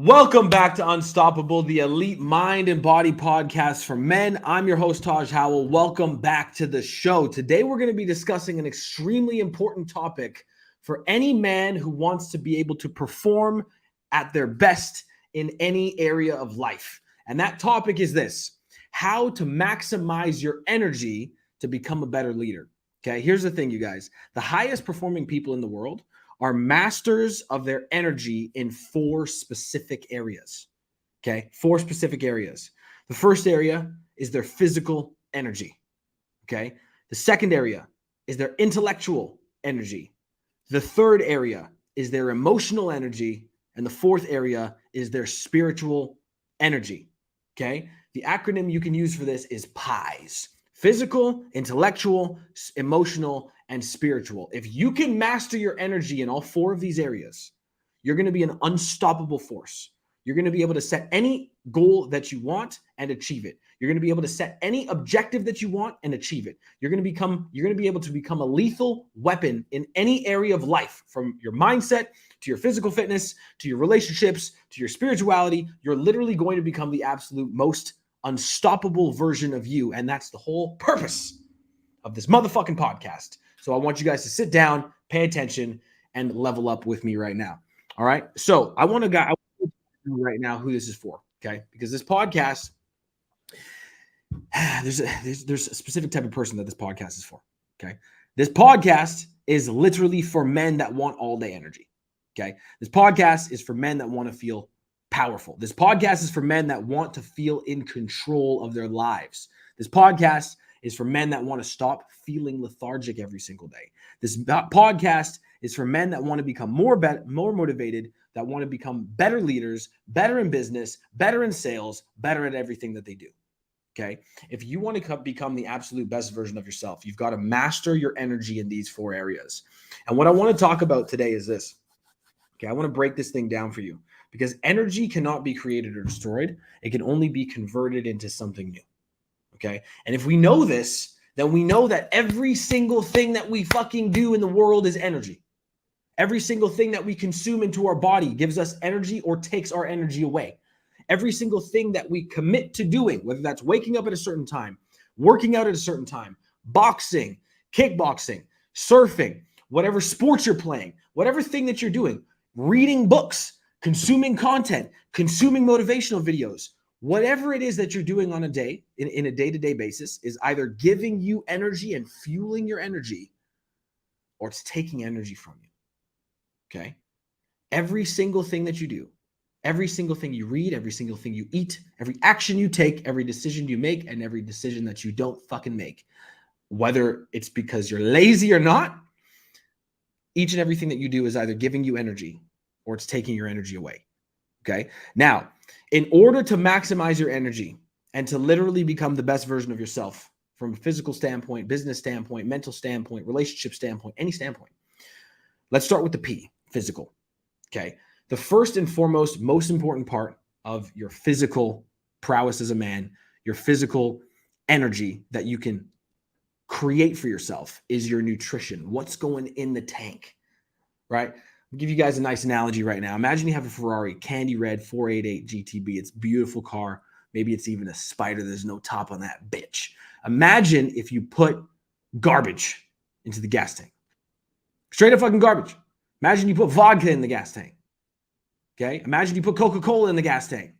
Welcome back to Unstoppable, the elite mind and body podcast for men. I'm your host, Taj Howell. Welcome back to the show. Today, we're going to be discussing an extremely important topic for any man who wants to be able to perform at their best in any area of life. And that topic is this: how to maximize your energy to become a better leader. Okay, here's the thing, you guys. The highest performing people in the world are masters of their energy in four specific areas. Okay, four specific areas. The first area is their physical energy. Okay, the second area is their intellectual energy. The third area is their emotional energy. And the fourth area is their spiritual energy. Okay, the acronym you can use for this is PIES: physical, intellectual, emotional, and spiritual. If you can master your energy in all four of these areas, you're going to be an unstoppable force. You're going to be able to set any goal that you want and achieve it. You're going to be able to set any objective that you want and achieve it. You're going to be able to become a lethal weapon in any area of life, from your mindset to your physical fitness, to your relationships, to your spirituality. You're literally going to become the absolute most unstoppable version of you. And that's the whole purpose of this motherfucking podcast. So I want you guys to sit down, pay attention, and level up with me right now. All right. So I want to know right now who this is for. Okay. Because this podcast, there's a specific type of person that this podcast is for. Okay. This podcast is literally for men that want all day energy. Okay. This podcast is for men that want to feel powerful. This podcast is for men that want to feel in control of their lives. This podcast is for men that want to stop feeling lethargic every single day. This podcast is for men that want to become more motivated, that want to become better leaders, better in business, better in sales, better at everything that they do. Okay. If you want to become the absolute best version of yourself, you've got to master your energy in these four areas. And what I want to talk about today is this. Okay. I want to break this thing down for you, because energy cannot be created or destroyed. It can only be converted into something new. Okay. And if we know this, then we know that every single thing that we fucking do in the world is energy. Every single thing that we consume into our body gives us energy or takes our energy away. Every single thing that we commit to doing, whether that's waking up at a certain time, working out at a certain time, boxing, kickboxing, surfing, whatever sports you're playing, whatever thing that you're doing, reading books, consuming content, consuming motivational videos, whatever it is that you're doing on a day, in a day-to-day basis, is either giving you energy and fueling your energy, or it's taking energy from you. Okay? Every single thing that you do, every single thing you read, every single thing you eat, every action you take, every decision you make, and every decision that you don't fucking make, whether it's because you're lazy or not, each and everything that you do is either giving you energy or it's taking your energy away. Okay. Now, in order to maximize your energy and to literally become the best version of yourself from a physical standpoint, business standpoint, mental standpoint, relationship standpoint, any standpoint, let's start with the P, physical. Okay. The first and foremost, most important part of your physical prowess as a man, your physical energy that you can create for yourself, is your nutrition. What's going in the tank, right? I'll give you guys a nice analogy right now. Imagine you have a Ferrari Candy Red 488 GTB. It's a beautiful car. Maybe it's even a Spider. There's no top on that bitch. Imagine if you put garbage into the gas tank. Straight up fucking garbage. Imagine you put vodka in the gas tank. Okay? Imagine you put Coca-Cola in the gas tank.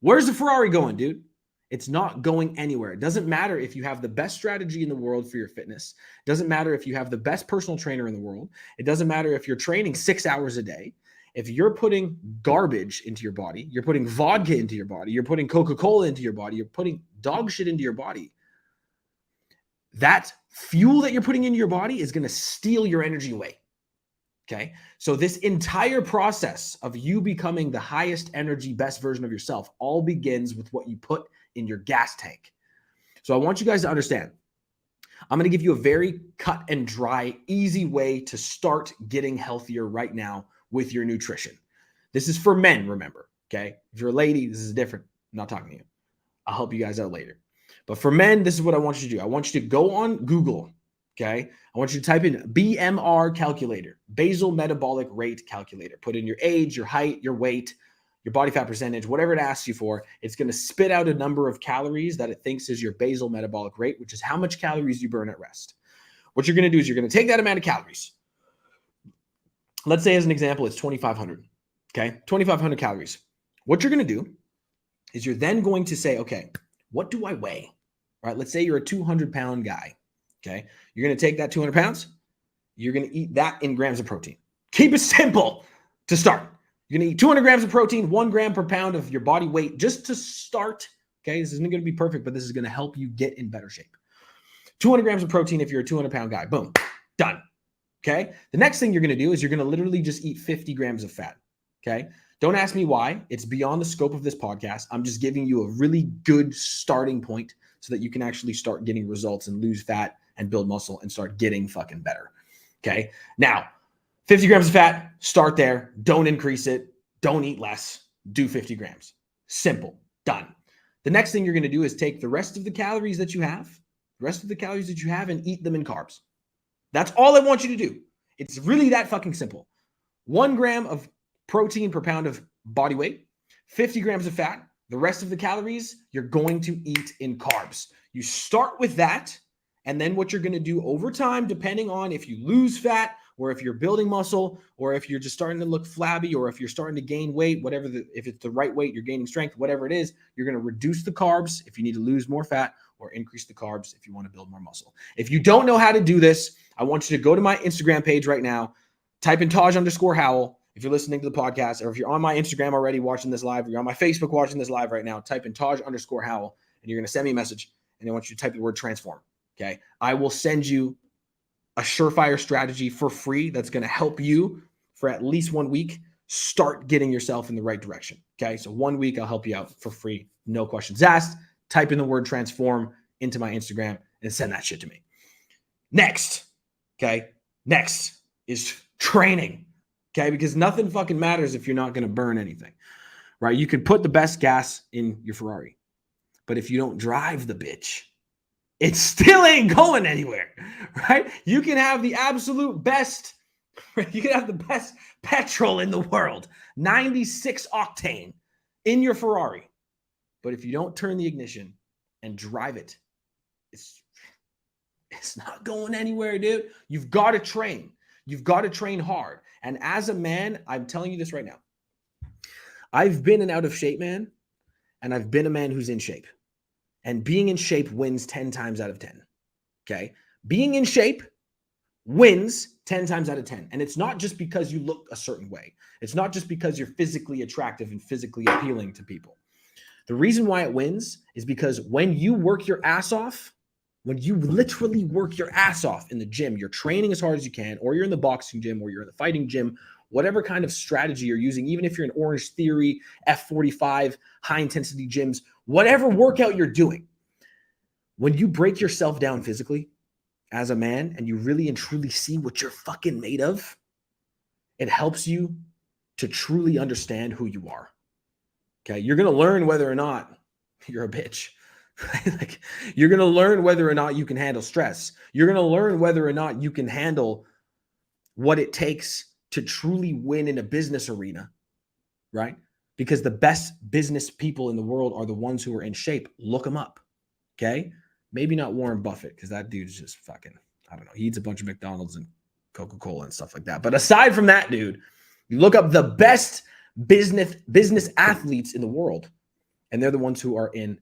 Where's the Ferrari going, dude? It's not going anywhere. It doesn't matter if you have the best strategy in the world for your fitness. It doesn't matter if you have the best personal trainer in the world. It doesn't matter if you're training 6 hours a day. If you're putting garbage into your body, you're putting vodka into your body, you're putting Coca-Cola into your body, you're putting dog shit into your body, that fuel that you're putting into your body is going to steal your energy away. Okay. So this entire process of you becoming the highest energy, best version of yourself all begins with what you put in your gas tank. So I want you guys to understand, I'm going to give you a very cut and dry, easy way to start getting healthier right now with your nutrition. This is for men, remember. Okay. If you're a lady, this is different. I'm not talking to you. I'll help you guys out later. But for men, this is what I want you to do. I want you to go on Google. Okay. I want you to type in BMR calculator, basal metabolic rate calculator. Put in your age, your height, your weight, your body fat percentage, whatever it asks you for. It's going to spit out a number of calories that it thinks is your basal metabolic rate, which is how much calories you burn at rest. What you're going to do is you're going to take that amount of calories. Let's say as an example, it's 2,500. Okay, 2,500 calories. What you're going to do is you're then going to say, okay, what do I weigh? Right? Let's say you're a 200-pound guy. Okay, you're going to take that 200 pounds. You're going to eat that in grams of protein. Keep it simple to start. You're going to eat 200 grams of protein, 1 gram per pound of your body weight just to start. Okay, this isn't going to be perfect, but this is going to help you get in better shape. 200 grams of protein if you're a 200-pound guy. Boom, done. Okay, the next thing you're going to do is you're going to literally just eat 50 grams of fat. Okay, don't ask me why. It's beyond the scope of this podcast. I'm just giving you a really good starting point so that you can actually start getting results and lose fat and build muscle and start getting fucking better. Okay, now 50 grams of fat, start there. Don't increase it. Don't eat less. Do 50 grams. Simple. Done. The next thing you're going to do is take the rest of the calories that you have, and eat them in carbs. That's all I want you to do. It's really that fucking simple. 1 gram of protein per pound of body weight, 50 grams of fat. The rest of the calories you're going to eat in carbs. You start with that, and then what you're going to do over time, depending on if you lose fat or if you're building muscle or if you're just starting to look flabby or if you're starting to gain weight, if it's the right weight, you're gaining strength, whatever it is, you're going to reduce the carbs if you need to lose more fat or increase the carbs if you want to build more muscle. If you don't know how to do this, I want you to go to my Instagram page right now, type in Taj_Howell. If you're listening to the podcast, or if you're on my Instagram already watching this live, or you're on my Facebook watching this live right now, type in Taj_Howell, and you're going to send me a message, and I want you to type the word transform. Okay. I will send you a surefire strategy for free that's going to help you for at least 1 week start getting yourself in the right direction. Okay. So 1 week, I'll help you out for free. No questions asked. Type in the word transform into my Instagram and send that shit to me. Next. Okay. Next is training. Okay. Because nothing fucking matters if you're not going to burn anything, right? You can put the best gas in your Ferrari, but if you don't drive the bitch, it still ain't going anywhere, right? You can have the absolute best, you can have the best petrol in the world, 96 octane in your Ferrari. But if you don't turn the ignition and drive it, it's not going anywhere, dude. You've got to train. You've got to train hard. And as a man, I'm telling you this right now. I've been an out of shape man, and I've been a man who's in shape. And being in shape wins 10 times out of 10. Okay? Being in shape wins 10 times out of 10. And it's not just because you look a certain way. It's not just because you're physically attractive and physically appealing to people. The reason why it wins is because when you work your ass off, when you literally work your ass off in the gym, you're training as hard as you can, or you're in the boxing gym, or you're in the fighting gym, whatever kind of strategy you're using, even if you're in Orange Theory, F45, high intensity gyms, whatever workout you're doing, when you break yourself down physically as a man and you really and truly see what you're fucking made of, it helps you to truly understand who you are. Okay. You're going to learn whether or not you're a bitch. Like, you're going to learn whether or not you can handle stress. You're going to learn whether or not you can handle what it takes to truly win in a business arena, right? Because the best business people in the world are the ones who are in shape. Look them up, okay? Maybe not Warren Buffett, because that dude's just fucking, I don't know. He eats a bunch of McDonald's and Coca-Cola and stuff like that. But aside from that, dude, you look up the best business athletes in the world, and they're the ones who are in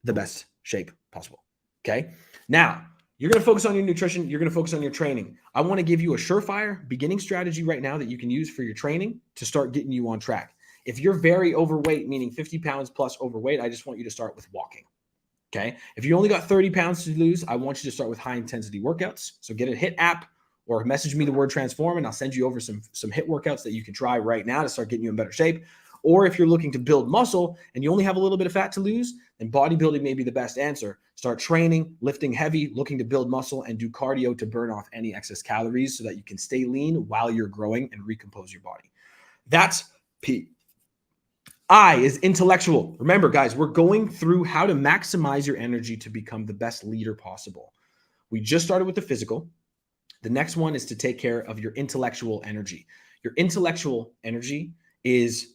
the best shape possible, okay? Now, you're going to focus on your nutrition. You're going to focus on your training. I want to give you a surefire beginning strategy right now that you can use for your training to start getting you on track. If you're very overweight, meaning 50 pounds plus overweight, I just want you to start with walking, okay? If you only got 30 pounds to lose, I want you to start with high intensity workouts. So get a HIIT app or message me the word transform, and I'll send you over some HIIT workouts that you can try right now to start getting you in better shape. Or if you're looking to build muscle and you only have a little bit of fat to lose, then bodybuilding may be the best answer. Start training, lifting heavy, looking to build muscle, and do cardio to burn off any excess calories so that you can stay lean while you're growing and recompose your body. That's P. I is intellectual. Remember, guys, we're going through how to maximize your energy to become the best leader possible. We just started with the physical. The next one is to take care of your intellectual energy. Your intellectual energy is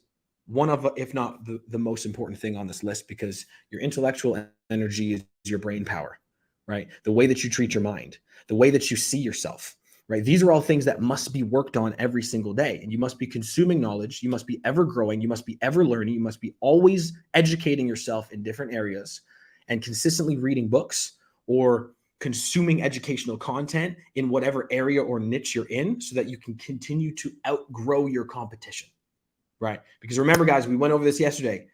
one of, if not the most important thing on this list, because your intellectual energy is your brain power, right? The way that you treat your mind, the way that you see yourself, right? These are all things that must be worked on every single day. And you must be consuming knowledge. You must be ever growing. You must be ever learning. You must be always educating yourself in different areas and consistently reading books or consuming educational content in whatever area or niche you're in so that you can continue to outgrow your competition, right? Because remember, guys, we went over this yesterday.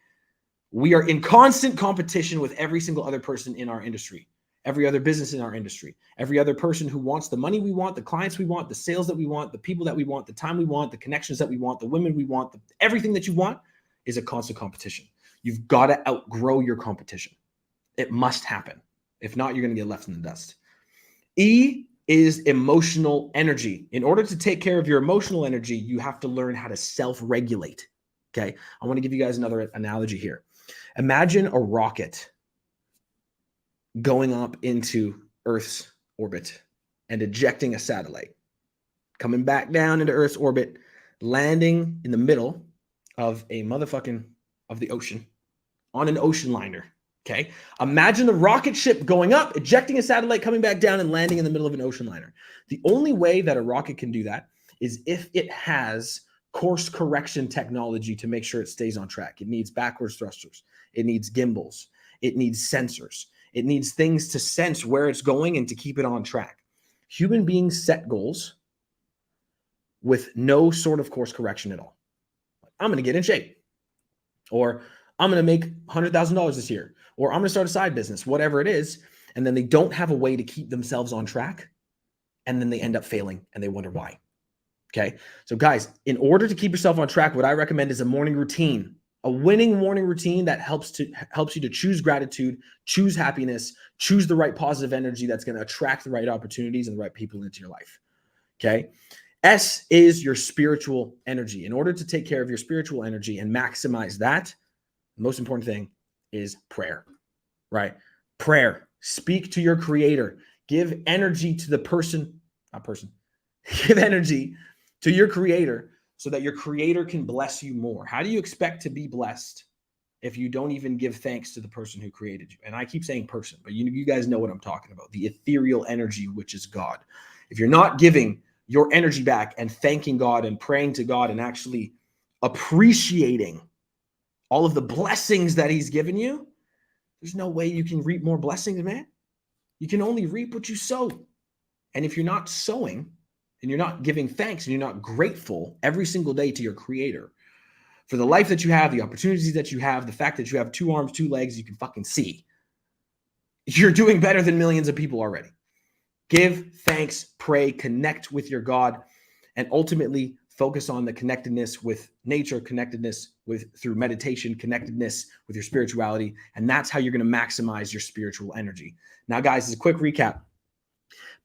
We are in constant competition with every single other person in our industry, every other business in our industry, every other person who wants the money we want, the clients we want, the sales that we want, the people that we want, the time we want, the connections that we want, the women we want, everything that you want is a constant competition. You've got to outgrow your competition. It must happen. If not, you're going to get left in the dust. E is emotional energy. In order to take care of your emotional energy, you have to learn how to self-regulate. Okay. I want to give you guys another analogy here. Imagine a rocket going up into Earth's orbit and ejecting a satellite, coming back down into Earth's orbit, landing in the middle of the ocean on an ocean liner. Okay. Imagine the rocket ship going up, ejecting a satellite, coming back down and landing in the middle of an ocean liner. The only way that a rocket can do that is if it has course correction technology to make sure it stays on track. It needs backwards thrusters. It needs gimbals. It needs sensors. It needs things to sense where it's going and to keep it on track. Human beings set goals with no sort of course correction at all. I'm going to get in shape, or I'm going to make $100,000 this year, or I'm going to start a side business, whatever it is. And then they don't have a way to keep themselves on track. And then they end up failing and they wonder why. Okay. So guys, in order to keep yourself on track, what I recommend is a morning routine, a winning morning routine that helps you to choose gratitude, choose happiness, choose the right positive energy that's going to attract the right opportunities and the right people into your life. Okay. S is your spiritual energy. In order to take care of your spiritual energy and maximize that, the most important thing is prayer, right? Prayer. Speak to your creator. Give energy to give energy to your creator so that your creator can bless you more. How do you expect to be blessed if you don't even give thanks to the person who created you? And I keep saying person, but you guys know what I'm talking about. The ethereal energy, which is God. If you're not giving your energy back and thanking God and praying to God and actually appreciating all of the blessings that he's given you, there's no way you can reap more blessings, man. You can only reap what you sow. And if you're not sowing and you're not giving thanks and you're not grateful every single day to your creator for the life that you have, the opportunities that you have, the fact that you have 2 arms, 2 legs, you can fucking see, you're doing better than millions of people already. Give thanks, pray, connect with your God, and ultimately focus on the connectedness with nature, connectedness through meditation, connectedness with your spirituality. And that's how you're going to maximize your spiritual energy. Now, guys, as a quick recap,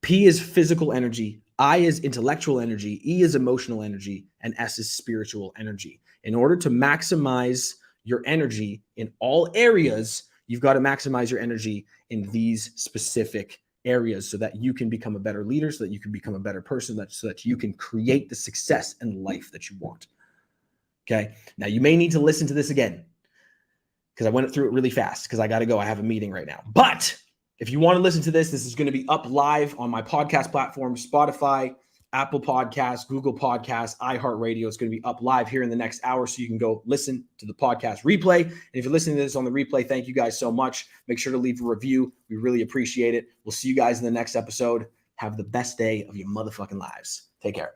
P is physical energy, I is intellectual energy, E is emotional energy, and S is spiritual energy. In order to maximize your energy in all areas, you've got to maximize your energy in these specific areas so that you can become a better leader, so that you can become a better person, so that you can create the success and life that you want. Okay. Now you may need to listen to this again because I went through it really fast because I got to go. I have a meeting right now. But if you want to listen to this is going to be up live on my podcast platform, Spotify, Apple Podcasts, Google Podcasts, iHeartRadio. It's going to be up live here in the next hour, so you can go listen to the podcast replay. And if you're listening to this on the replay, thank you guys so much. Make sure to leave a review. We really appreciate it. We'll see you guys in the next episode. Have the best day of your motherfucking lives. Take care.